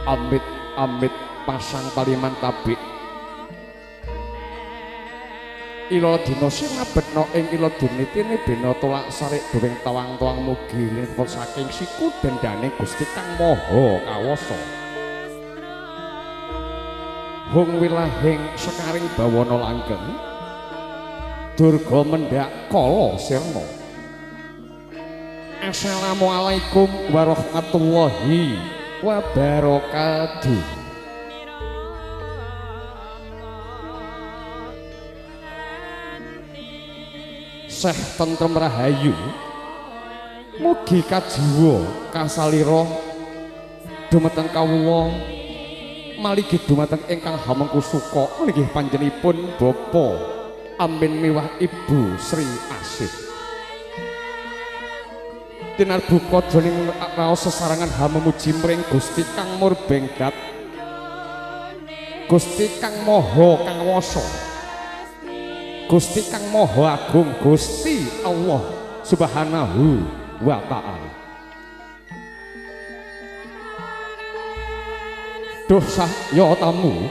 Amit-amit pasang paliman tabik ila dina sinabetna ing ila dunitine bena tolak sarik dewing tawang-tawang mugi linpun saking siku dendane Gusti Kang Maha Kawasa hung wilahing sekaring bawana langgeng durga mendhak kala sirna. Assalamualaikum warahmatullahi wabarakatuh. Seh tentrem rahayu mugi kajiwa kasalira dumateng kawula maligi dumateng ingkang hamengku suka nggih panjenipun Bapa amin miwah Ibu Sri Asih tinarbuka jroning raos sesarangan hamemuji mring Gusti Kang Murbenggat Gusti Kang Maha Kawasa Gusti Kang Maha Agung Gusti Allah Subhanahu wa ta'ala. Duh sahya tamu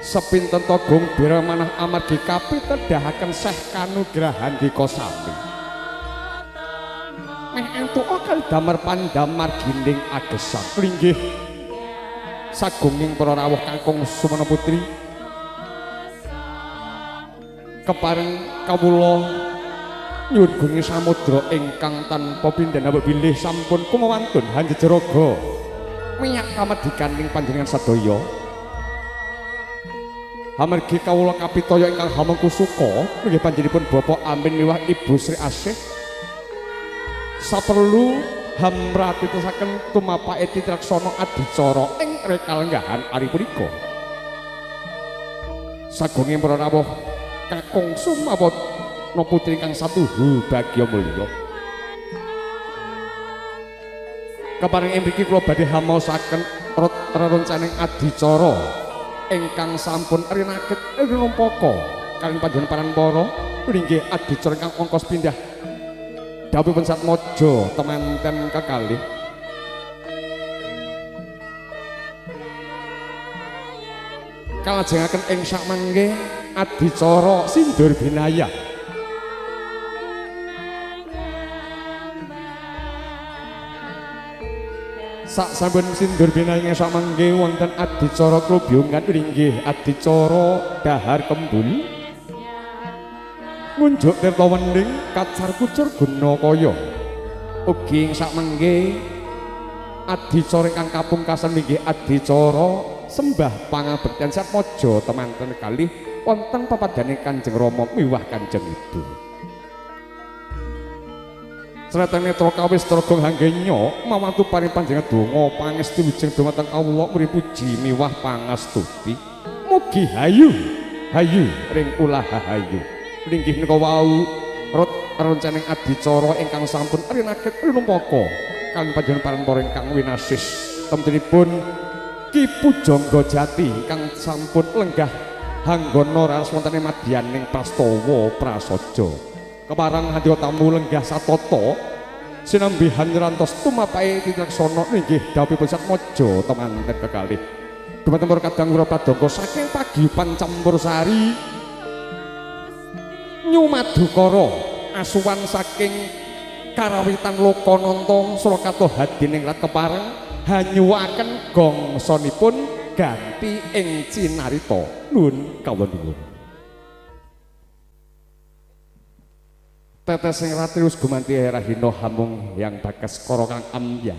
sepinten Togong Bira manah amargi kapitedahaken Seh kanugrahan dika sami meh entuk kali damar pandamar ginding agesan linggih sagunging para rawuh kakung sumana putri kepareng kawula nyuwun gunung samudra ingkang tanpa pindhana bilih sampun kumawantun hanjejaraga minyak kamardikaning panjenengan sadaya amargi kawula kapitaya ingkang hamengku suka nggih panjenenganipun Bapak amin miwah Ibu Sri Asih saperlu hamratitasaken tumapake titraksana adicara ing rekalenggahan ari punika sagunging para rawuh kakung sumawatna putri kang satuhu bagya mulya kepareng mriki kula badhe hamaosaken rerencaning adicara ingkang sampun rinakit rumpaka kaliyan panjenengan paranpara inggih adicara ingkang angka pindah dawuhipun Satmaja temanten kekalih kalajengaken ing sakmangke adicara sindur binaya sak sampun sindur binaya sakmangke wonten adicara klubyungan inggih adicara dahar kembul ngunjuk tirta wening kacar kucur guna kaya ugi ing sakmangke adicara ingkang kapungkasan inggih adicara sembah pangabektian Satmaja temanten kalih wonten pepadane Kanjeng Rama miwah Kanjeng Ibu. Sretene netra kawis tragong hanggenya mawantu paring panjenengan donga pangestu wijing dumateng kawula mugi puji miwah pangastuti. Mugi hayu hayu ring ulah hayu. Linggih menika wau rencaning adicara ingkang sampun rinakit rumpaka kaliyan panjenengan paranpara ingkang winasis temtunipun Ki Pujangga Jati kang sampun lenggah hanggana raos wontene madyaning prastawa prasaja keparang hadiah tamu lenggah satata sinambihan nrantos tumapake titreksana inggih dawuhipun Satmaja temanten kekalih dumateng para kadang kula pradangga saking pagiyuban Campursari Nyumadukara asuhan saking karawitan Lokananta Surakarta Hadiningrat kepareng hanyuaken gongsanipun ganti ing cinarita nuwun kawula nuwun tetesing ratrius gumanti rahina hamung yang bagas kara kang ambyar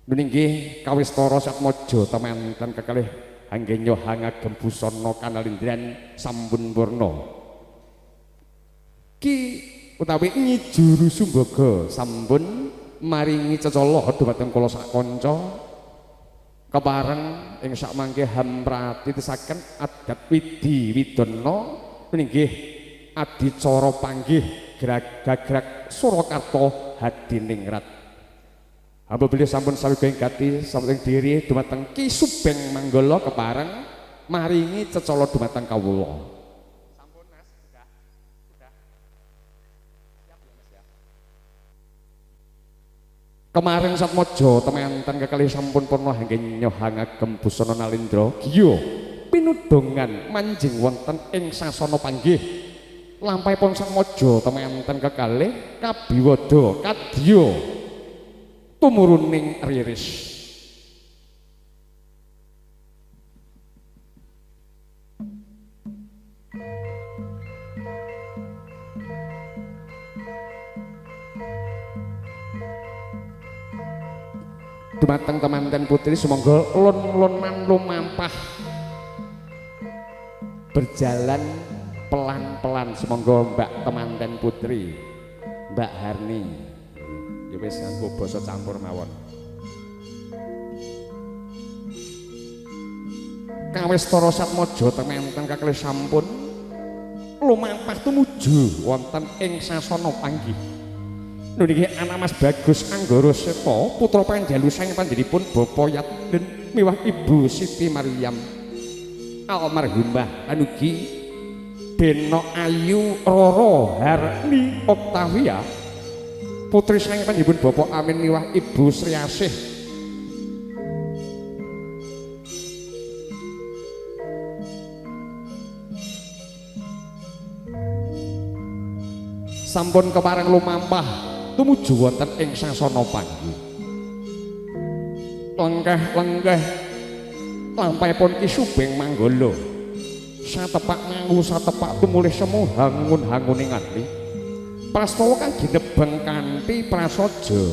meninggih kawistara Satmaja temanten kekalih anggenya hangagem busana kanalindran sampun purna Ki utawi Nyi Juru Sumbaga sampun maringi cecala dhumateng kula sak kanca kepareng ing sakmangke hamratitasaken adat widi widana inggih adicara panggih gagrag Surakarta Hadiningrat hamba bilih sampun sawijining gati sampun diri dhumateng Ki Subeng Manggala kepareng maringi cecala dhumateng kawula. Kemarin Satmojo temanten kekalih sampun purna hangge nyohangagem busana nalindra giya pinudongan manjing wonten ing sasana panggih lampahipun Satmojo temanten kekalih kabiwada kadya tumuruning riris. Dumateng temanten putri sumangga lon-lonan lumampah berjalan pelan-pelan sumangga Mbak temanten putri Mbak Harni ya wis nganggo basa campur mawon kawistara Satmojo temanten kakelih sampun lumampah tumuju wonten ing sasana panggih. Niki anak Mas Bagus Anggara Seta putra Panjalu sang panjenenganipun Bapa Yatden miwah Ibu Siti Maryam almarhumah lan ugi Beno Ayu Roro Harni Oktavia putri sang panjenenganipun Bapa Amin miwah Ibu Sri Asih. Sampun kepareng lumampah tumuju wonten ing sasana panggih. Lengkeh-lengkeh lampahipun Ki Subeng Manggala satepak nganggo satepak tumulih semu hangun-hanguning ati prastawa kang ginebeng kanthi prasaja.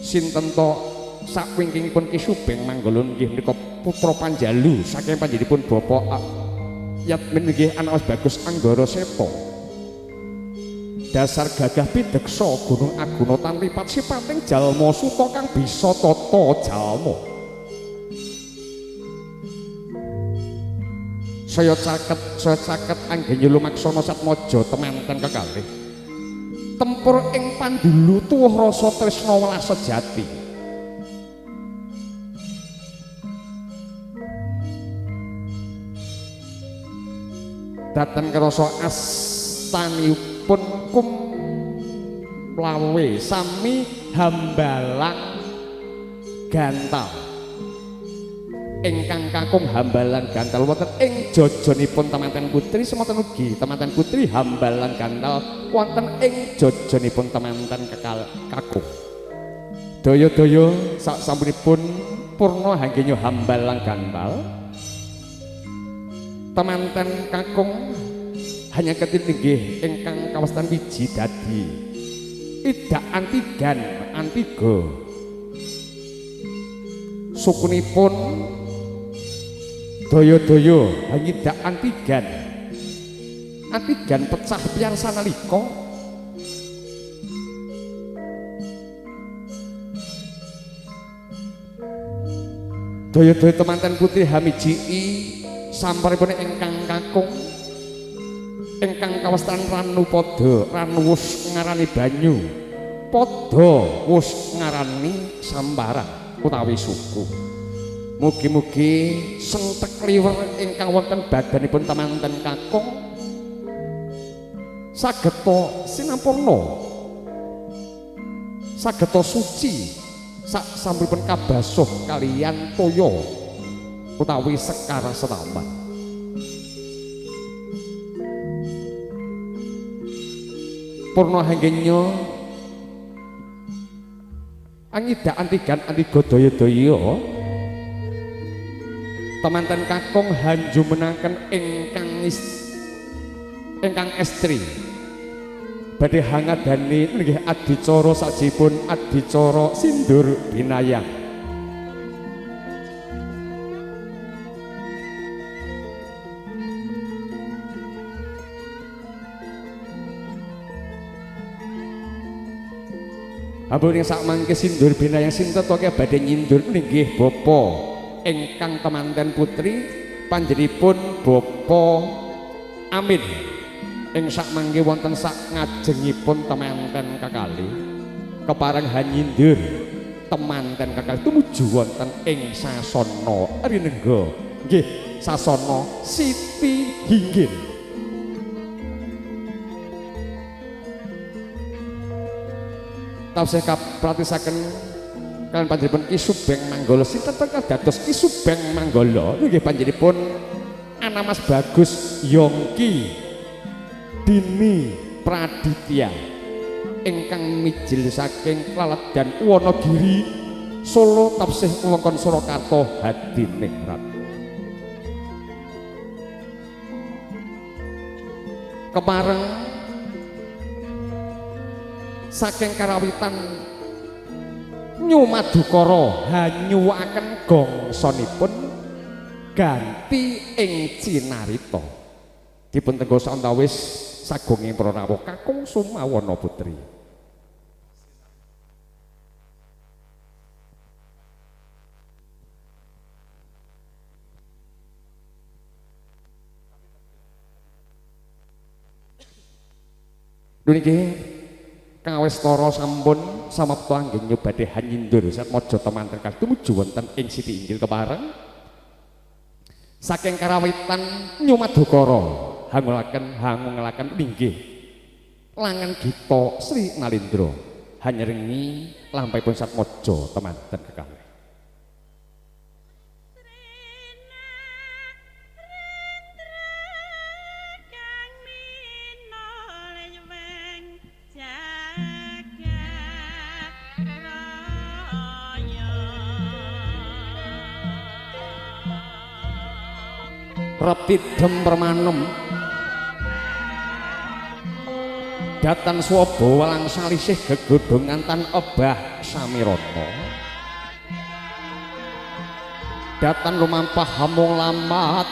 Sinten to sakwingkingipun Ki Subeng Manggala nggih menika putra Panjalu saking panjenenganipun Bapak Yatmin nggih anak Mas Bagus Anggara Seta. Dasar gagah pideksa Gunung Aguna tanripat sipating jalma suta kang bisa tata jalma. Saya caket anggen lumaksana Satmojo temanten kekalih. Tempur ing pandulu tuwuh rasa tresna welas sejati. Daten krasa astanipun kum lawe sami hambalang gantal ingkang kakung hambalang gantal wonten ing jajanipun temanten putri semoten ugi temanten putri hambalang gantal wonten ing jajanipun temanten kakung daya-daya sak sampunipun purna hangge hambalang gantal temanten kakung hanya ketinggih ingkang kawastan wiji dadi idak antigan antiga sukunipun daya-daya hanya idak antigan pecah piarsa nalika daya-daya temanten putri hamiji samparipun ingkang kakung ingkang kawastan ranu padha ranu wus ngarani banyu padha wus ngarani sambaran utawi suku. Mugi-mugi sentek liwer ingkang wonten badanipun temanten kakung sageta sinampurna sageta suci sak sampuripun kabasuh kaliyan toya utawi sekar seramat. Purna hanggenya angidak antigan antiga daya-daya temanten kakung hanjumenaken ingkang estri badhe hangadani nggih adicara sajipun adicara sindur binayang. Ampun sak mangke sindur binayang sinten to badhe nyindur nggih bapa ingkang temanten putri panjenenganipun Bapa Amin ing sak mangke wonten sak ngajengipun temanten kekalih kepareng hanyindur temanten kekalih tumuju wonten ing sasana rinengga nggih sasana Siti Hinggil. taksih kapratisaken kalian panjenengan Ki Subeng Manggala sinten dados Ki Subeng Manggala nggih panjenenganipun ana Mas Bagus Yongki Dini Praditya ingkang mijil saking Klaladan Wonogiri Solo taksih wewengkon Surakarta hadiningrat kepareng saking karawitan Nyumadukara hanyuwaken gongsanipun ganti ing cinarita dipun tenggo santawis sagunging para rawuh kakung Sumawana Putri. Niki kawestara sampun samapta anggih nyobade hanyindur satmaja temanten kali tumuju wonten ing Siti Inggil kepareng saking karawitan Nyumadukara hangungelaken inggih langan Gita Sri Nalindra hanyrengi lampahipun satmaja temanten kekalih. Repidhem permanem datan swaba walang salisih gegodhongan tan ebah samirata datan lumampah hamung lamat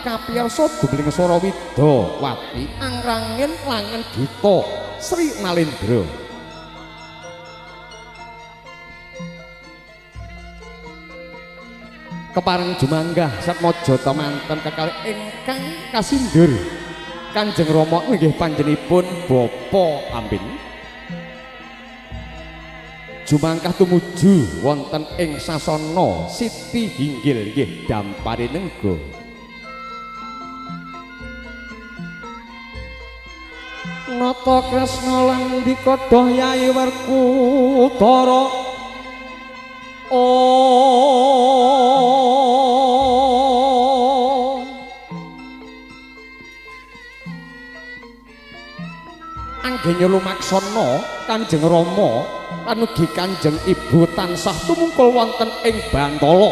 kapiyarsa dumeling swara Widawati angrangin langan Gita Sri Nalindra kepareng jumanggah satmaja temanten kekalih ingkang kasindur Kanjeng Rama nggih panjenenganipun Bapa Amin jumangkah tumuju wonten ing sasana Siti Hinggil nggih Damparinengga nata kresna lan dikodoh Yayi Werkudara anggenya lumaksana Kanjeng Rama lan ugi Kanjeng Ibu tansah tumungkul wonten ing Bantala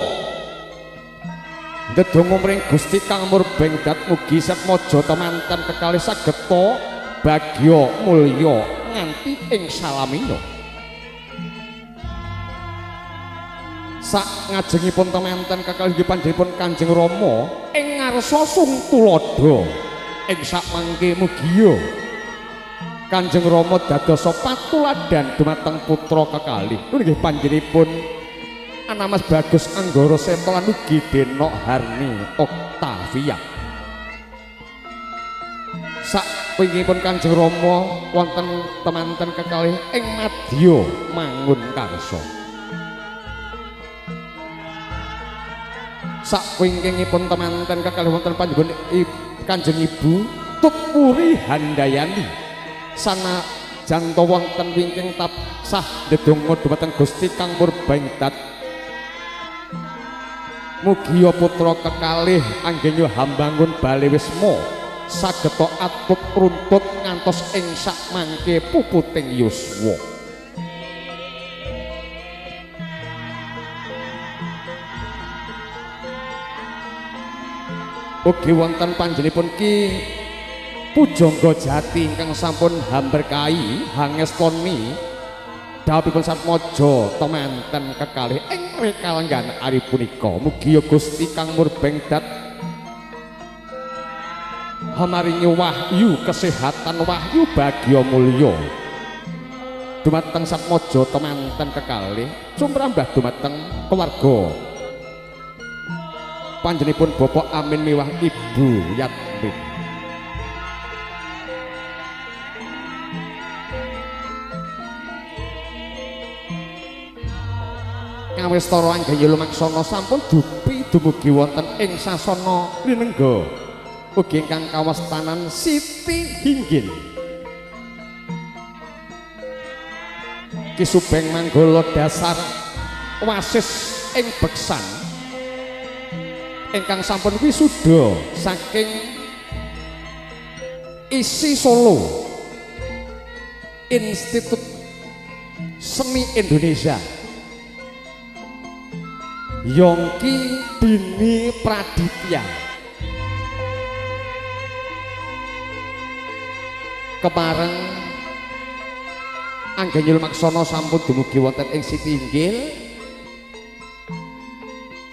ndedonga mring Gusti Kang Murbeng dat mugi satmaja temanten kekalih sageta bagya mulya nganti ing salamina sak ngajengipun temanten kekalih panjenenganipun Kanjeng Rama ing ngarsa Sung Tuladha ing sak mangke mugia Kanjeng Rama dadosa patuladan dumateng putra kekalih nggih panjenenganipun ana Mas Bagus Anggara Seta lan ugi Denok Harni Oktavia sak wingipun Kanjeng Rama wonten temanten kekalih ing madya mangun karsa sakwingkingipun temanten kekalih wonten panjenengan Kanjeng Ibu Tutpuri Handayani sana janto wonten wingking tansah ndedonga dhumateng Gusti Kang Murbeng dat mugi putra kekalih anggenya hambangun bali wisma sageta atut runtut ngantos ing sak mangke puputing yuswa ugi wonten panjenenganipun Ki Pujangga Jati ingkang sampun hamberkahi hangestoni dawuhipun satmaja temanten kekalih ing rekalenggan ari punika mugi Gusti Kang Murbeng dat hamaringi wahyu kesehatan wahyu bagya mulya dumateng satmaja temanten kekalih sumrambah dumateng keluarga panjenenganipun Bapak Amin miwah Ibu Yatmin kawestara anggaya lumaksana sampun dupi dumugi wonten ing sasana Rinengga ugi ingkang kawastanan Siti Hinggil Ki Subeng Manggala dasar wasis ing beksan ingkang sampun wisuda saking isi Solo Institut Seni Indonesia Yongki Dini Praditya kepareng anggenipun maksana sampun dumugi wonten ing siti inggil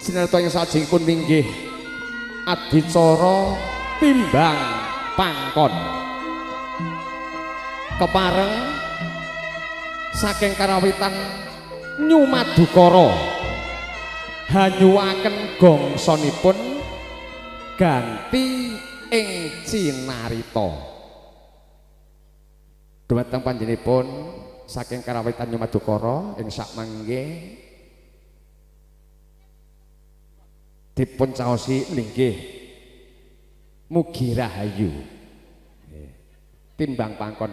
sinarta ing salajengipun inggih adicara timbang pangkon kepareng saking karawitan Nyumadukara hanyuaken gongsanipun ganti ing cinarita dhumateng panjenenganipun saking karawitan Nyumadukara ing sakmangke dipun caosi nggih mugi rahayu timbang pangkon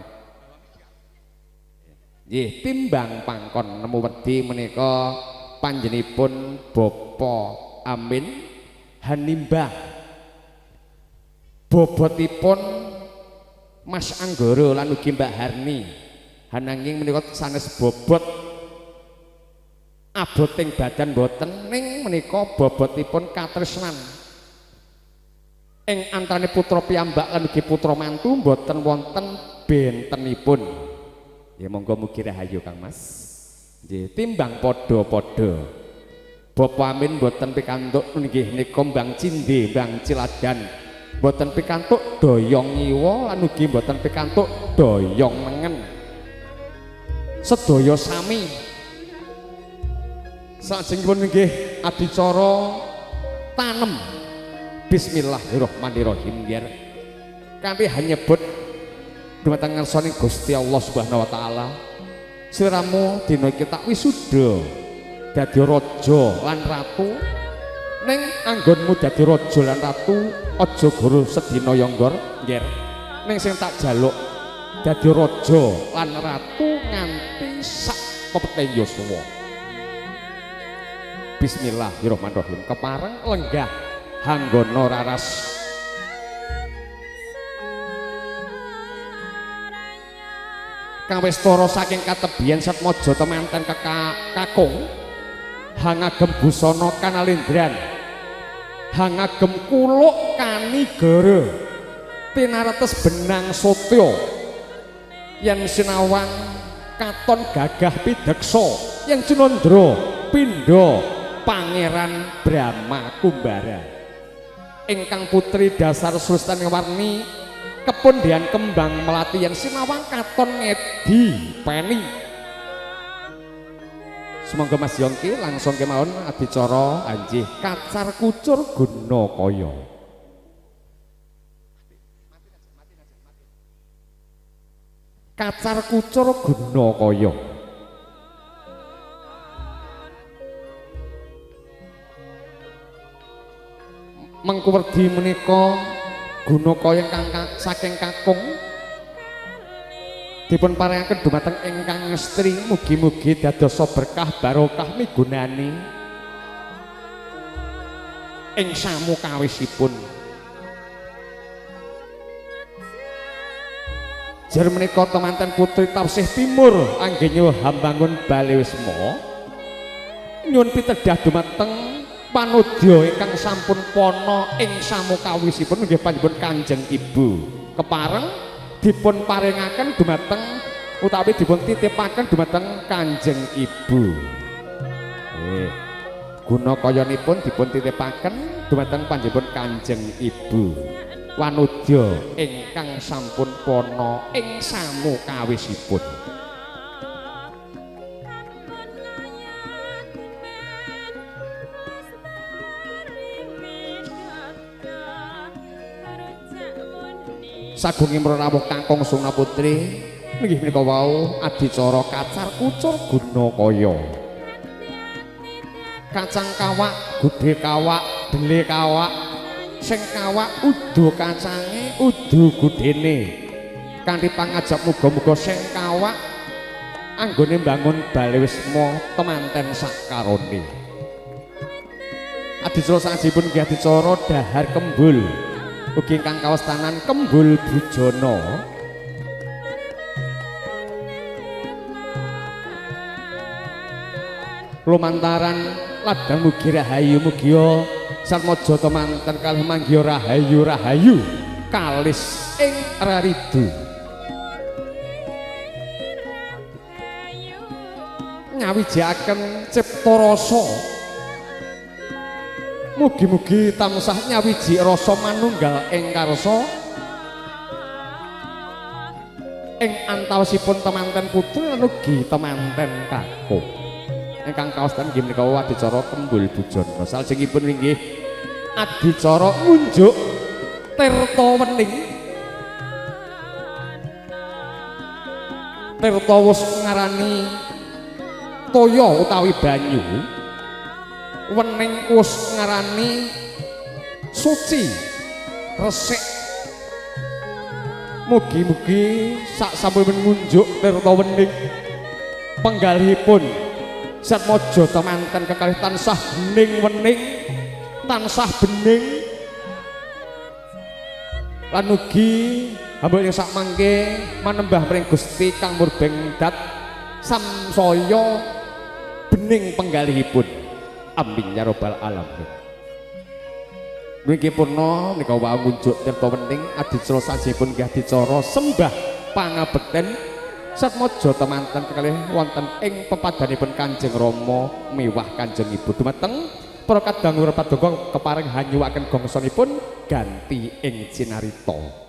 nggih timbang pangkon nemu wedi menika panjenenganipun Bapa Amin Hanimbah bobotipun Mas Anggara lan ugi Mbak Harni hananging menika sanes bobot aboting badan boten ning menika bobotipun katresnan ing antane putra piyambak lan ugi putra mantu boten wonten bentenipun ya monggo mugi rahayu Kang Mas nggih timbang padha-padha Bapak Amin boten pikantuk nggih nika Mbang Cinde Mbang Ciladan boten pikantuk doyong ngiwa lan ugi boten pikantuk doyong mengen sedaya sami sajengipun nggih adicara tanem bismillahirrahmanirrahim nggih kanthi hanyebut dhumateng ngarsaning Gusti Allah Subhanahu wa taala sliramu dina iki tak wisuda dadi raja lan ratu ning anggonmu dadi raja lan ratu aja guru sedina yonggor nggih ning sing tak jaluk dadi raja lan ratu nganti sak pepete yuswa bismillahirrahmanirrahim kepareng lenggah hanggana raras kang wis tara saking katebian Setmaja temanten kakung hangagem busana kanalendran hangagem kuluk kanigara tinaretes benang sotya yen sinawang katon gagah pideksa yen cinandra pindha Pangeran Brahma Kumbara ingkang putri dasar Sulstaning Warni kepundian kembang melati yang sinawang katon ngedi peni semoga Mas Yongki langsung kemawon adicara anjih kacar kucur guna kaya kacar kucur guna kaya mengkuwerdi menika guna kaya saking kakung dipun paringaken dumateng ingkang ngestri mugi-mugi dadosa berkah barokah migunani ing samukawisipun jar menika temanten putri Tafsih Timur anggenyo Hambangun Balewisma nyuwun pitedah dumateng panudya ingkang sampun pono ing samukawisipun nggih panjenengan Kanjeng Ibu kepareng dipun paringaken dumateng utawi dipun titipaken dumateng Kanjeng Ibu guna kayanipun dipun titipaken dumateng panjenengan Kanjeng Ibu wanudya ingkang sampun pono ing samukawisipun sagungipun rawuh kakung Sungna Putri nggih menika wau adicara kacar kucur guna kaya kacang kawak gudhe kawak dele kawak sing kawak udu kacange udu gudhene kanthi pangajap muga-muga sing kawak anggone mbangun bale wisma temanten sakarone. Adicara sajipun nggih adicara dahar kembul ugi ingkang kawastanan Kembul Bujana. Lumantaran ladang mugi rahayu mugia sarmaja temanten kalih manggiya rahayu kalis ing raridu. Nyawijaken cipta rasa mugi-mugi tansah nyawiji rasa manunggal ing karsa ing antawasipun temanten putri lan ugi temanten kakung ingkang kaostan nggih menika adicara Kembul Bujana. Salajengipun inggih adicara ngunjuk tirta wening. Tirta wus ngarani toya utawi banyu, wening wus ngarani suci resik. Mugi-mugi sak sampun ngunjuk tirta wening penggalihipun satmaja temanten kekalih tansah bening wening, tansah bening lan ugi hamba ing sak mangke manembah mring Gusti kang murbeng dat samsaya bening penggalihipun. Amin ya rabbal alamin. Mriki purna nika wau ngunjuk tirta wening adicara sajipun nggih adicara sembah pangabekten satmaja temanten kekalih wonten ing pepadanipun Kanjeng Rama miwah Kanjeng Ibu dumateng para kadang paduka kepareng hanyuwaken gongsanipun ganti ing cinarita.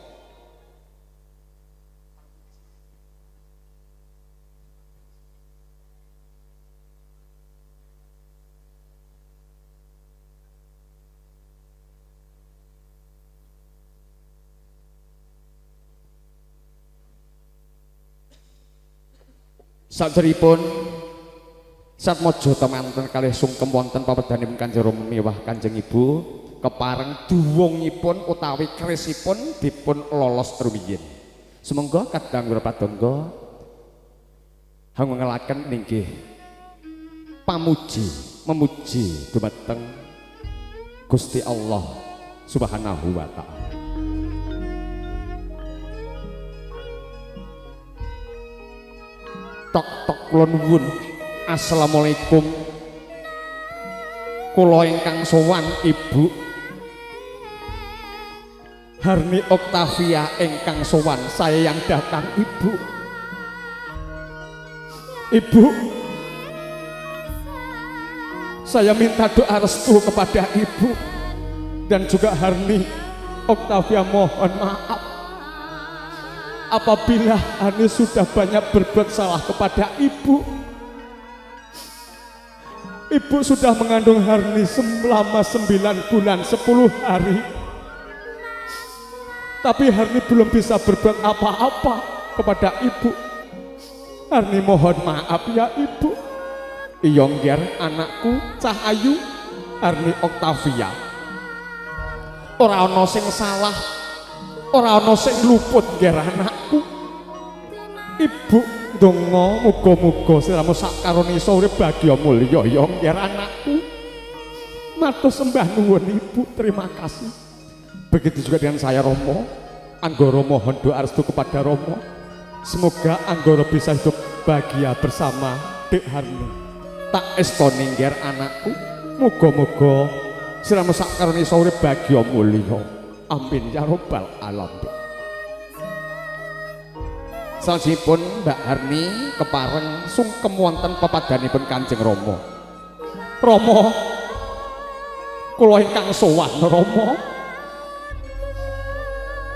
Saderipun satmaja temanten kalih sungkem wonten pawedanipun Kanjeng Rama miwah Kanjeng Ibu kepareng duwungipun utawi kerisipun dipun lolos rumiyin. Sumangga kadang padangga hangengelaken inggih pamuji memuji dumateng Gusti Allah Subhanahu wa taala. Tok kula nuwun. Assalamualaikum. Kula ingkang sowan Ibu Harni Oktavia ingkang sowan saya yang datang Ibu. Ibu, saya minta doa restu kepada Ibu dan juga Harni Oktavia, mohon maaf apabila Ani sudah banyak berbuat salah kepada Ibu. Ibu sudah mengandung Harni selama 9 bulan 10 hari. Tapi Harni belum bisa berbuat apa-apa kepada Ibu. Harni mohon maaf ya Ibu. Iyongger anakku Cahayu Harni Oktavia. Ora ana sing salah, ora ana sing luput ngger anakku. Ibu donga muga-muga sliramu sakarone iso urip bahagia mulya ya ngger anakku. Matur sembah nuwun Ibu, terima kasih. Begitu juga dengan saya Romo. Anggoro mohon doa restu kepada Romo. Semoga Anggoro bisa hidup bahagia bersama Dek Harni. Tak estoni ngger anakku. Muga-muga sliramu sakarone iso urip bahagia mulya. Amin ya rabbal alamin. Salajengipun Mbak Harni kepareng sungkem wonten pepadanipun Kanjeng Rama. Rama, kula ingkang sowan Rama.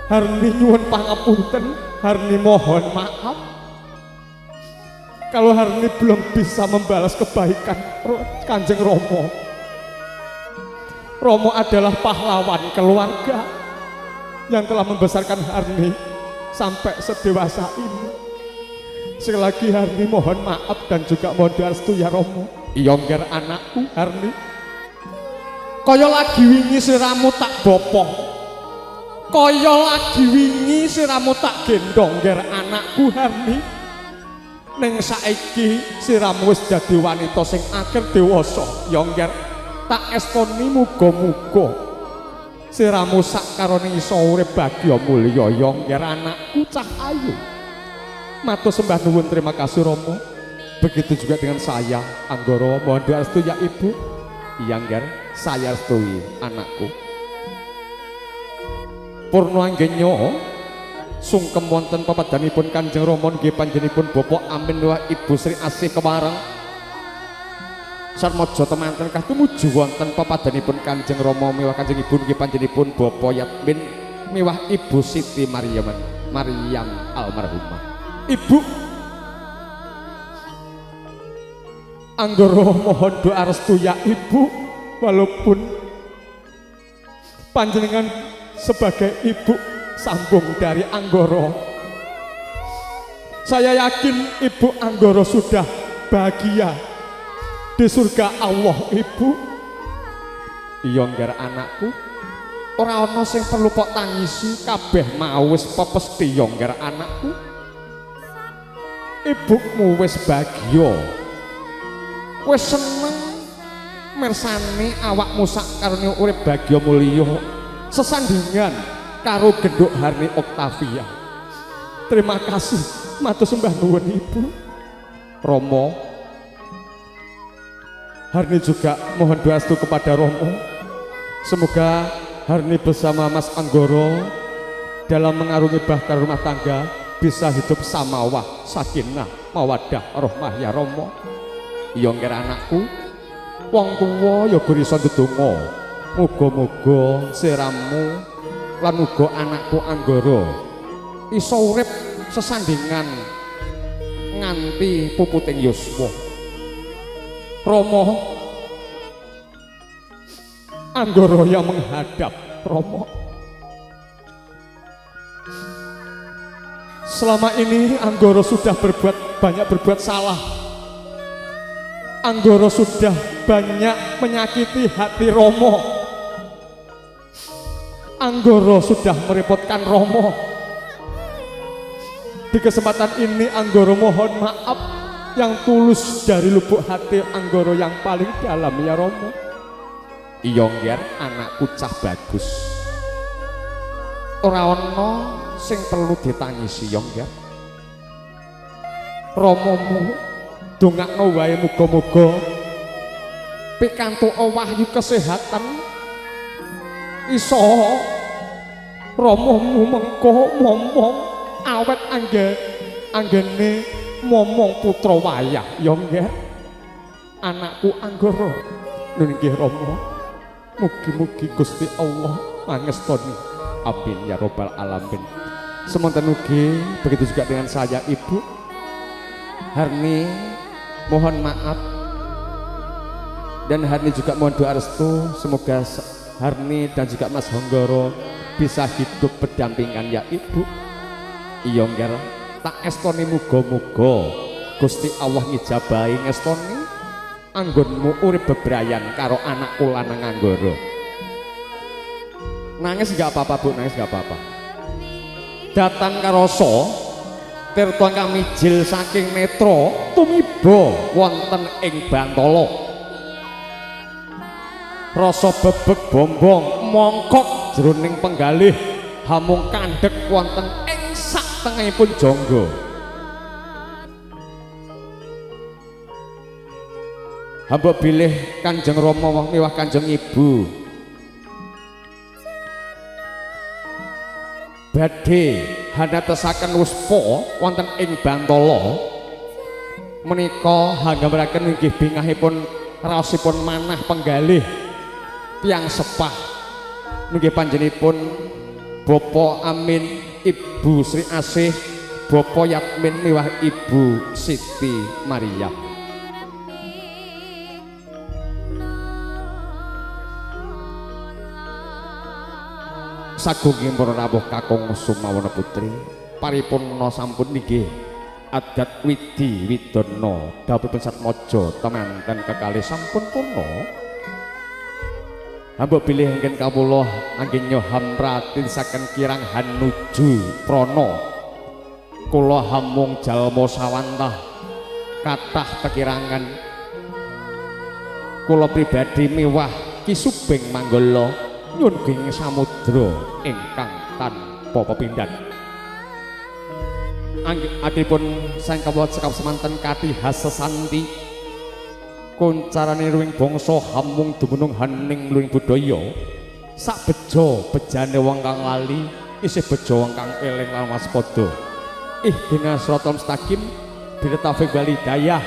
Harni nyuwun pangapunten, Harni mohon maaf. Kalau Harni belum bisa membalas kebaikan Kanjeng Rama. Rama adalah pahlawan keluarga yang telah membesarkan Harni sampai sedewasa ini. Sekali lagi Harni mohon maaf dan juga mohon doa restu ya Romo. Iya ngger anakku Harni. Kaya lagi wingi sliramu tak bopong. Kaya lagi wingi sliramu tak gendong ngger anakku Harni. ning saiki siramu wis dadi wanita sing akhir dewasa ya ngger tak estoni muga-muga siramu sak karone iso urip bagya mulya ya ngger anakku cah ayu matur sembah nuwun terima kasih Rama begitu juga dengan saya Anggara mohon doa restu ya ibu iya ngger saya restui anakku Purna Anggenya sungkem wonten pepadhanipun Kanjeng Rama nggih panjenenganipun Bapak Amin wah Ibu Sri Asih Kemareng sarmaja temanten katumuju wonten pepadhanipun Kanjeng Rama miwah Kanjeng Ibu nggih panjenenganipun Bapak Yatmin miwah Ibu Siti Maryam almarhumah Ibu Anggara mohon doa restu ya Ibu walaupun panjenengan sebagai ibu sambung dari Anggara saya yakin Ibu Anggara sudah bahagia di surga Allah Ibu iya ngger anakku ora ana sing perlu kok tangisi kabeh mau wis pepesti ya ngger anakku ibumu wis bahagia wis seneng mirsani awakmu sak karone urip bahagia mulya sesandingan karo genduk Harni Oktavia terima kasih matur sembah nuwun Ibu Romo Harni juga mohon doa restu kepada Romo semoga Harni bersama Mas Anggara dalam mengarungi bahtera rumah tangga bisa hidup samawah sakinah mawaddah rahmah ya Romo iya ngger anakku wong tuwa ya gur iso ndedonga muga-muga siramu lan uga anakku Anggara iso urip sesandingan nganti puputing yuswa Rama Anggara yang menghadap Rama selama ini Anggara sudah banyak berbuat salah Anggara sudah banyak menyakiti hati Rama Anggara sudah merepotkan Rama di kesempatan ini Anggara mohon maaf yang tulus dari lubuk hati Anggara yang paling dalam ya Rama iya ngger anakku cah bagus ora ana sing perlu ditangisi ya ngger Ramamu dongakno wae muga-muga pikantuk wahyu kesehatan iso Ramamu mengko momong awet anggene momong putra wayah ya nggih anakku Anggara nun nggih Rama mugi-mugi Gusti Allah mangestoni amin ya robbal alamin semonten ugi begitu juga dengan saya Ibu Harni mohon maaf dan Harni juga mohon doa restu semoga Harni dan juga Mas Anggara bisa hidup berdampingan ya Ibu iya ngger tak estoni muga-muga Gusti Allah ngijabahi ngestoni anggonmu urip bebrayan karo anakku lanang Anggara nangis gak apa-apa Bu nangis gak apa-apa datang karoso tirta kamijil saking netra tumiba wonten ing Bantala rasa bebek bombong mongkok jroning penggalih hamung kandhek wonten ing sak tengahipun jangga hamba bilih Kanjeng Rama miwah Kanjeng Ibu badhe hanatesaken uspa wonten ing Bantala menika hanggambaraken inggih bingahipun raosipun manah penggalih tiyang sepah nggih panjenenganipun Bapak Amin Ibu Sri Asih Bapak Yatmin miwah Ibu Siti Maryam sagunging para rawuh kakung Sumawana Putri paripurna sampun nggih adat widi widana dawuhipun Satmaja temanten kekalih sampun purna hamba bilih ingkang kawula anggenya hamratinaken kirang hanuju prana kula hamung jalma sawantah kathah pekirangan kula pribadi miwah Ki Subeng Manggala nyun geng samudra ingkang tanpa pepindhan. Adipun sang kawula cekap semanten katiha sesanti kuncarane ruwing bangsa hamung dumunung haning luwing budaya sak bejo bejane wong kang lali isih bejo wong kang eling lan waspada. Ihdinas siratal mustaqim bitaufiq wal hidayah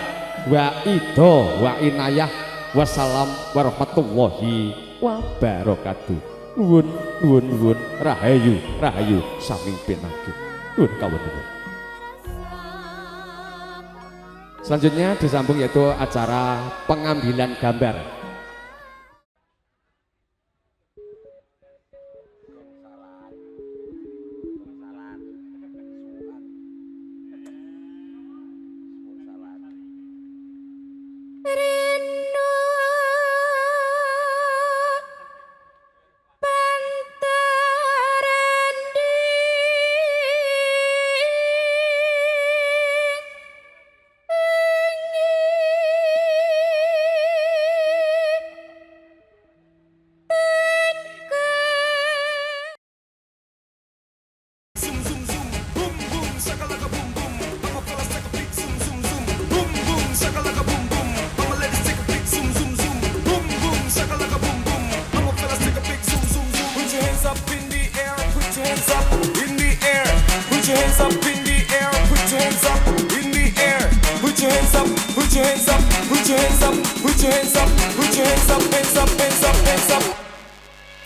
wa ida wa inayah wassalam warahmatullahi wabarakatuh. Nuwun rahayu sami pinanggih. Nuwun kawula. Selanjutnya disambung yaitu acara pengambilan gambar.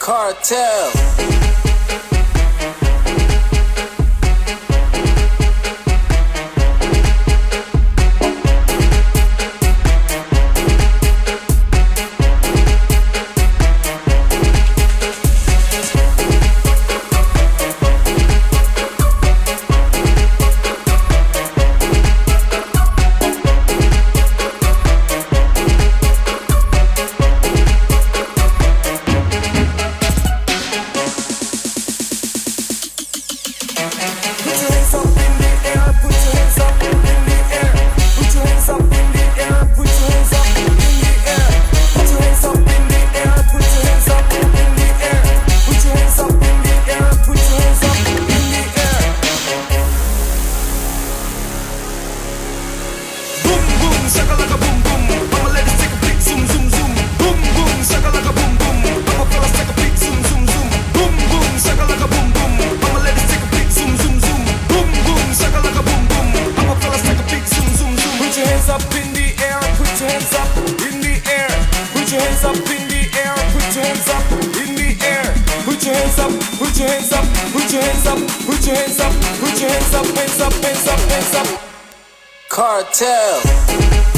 Cartel. Cartel.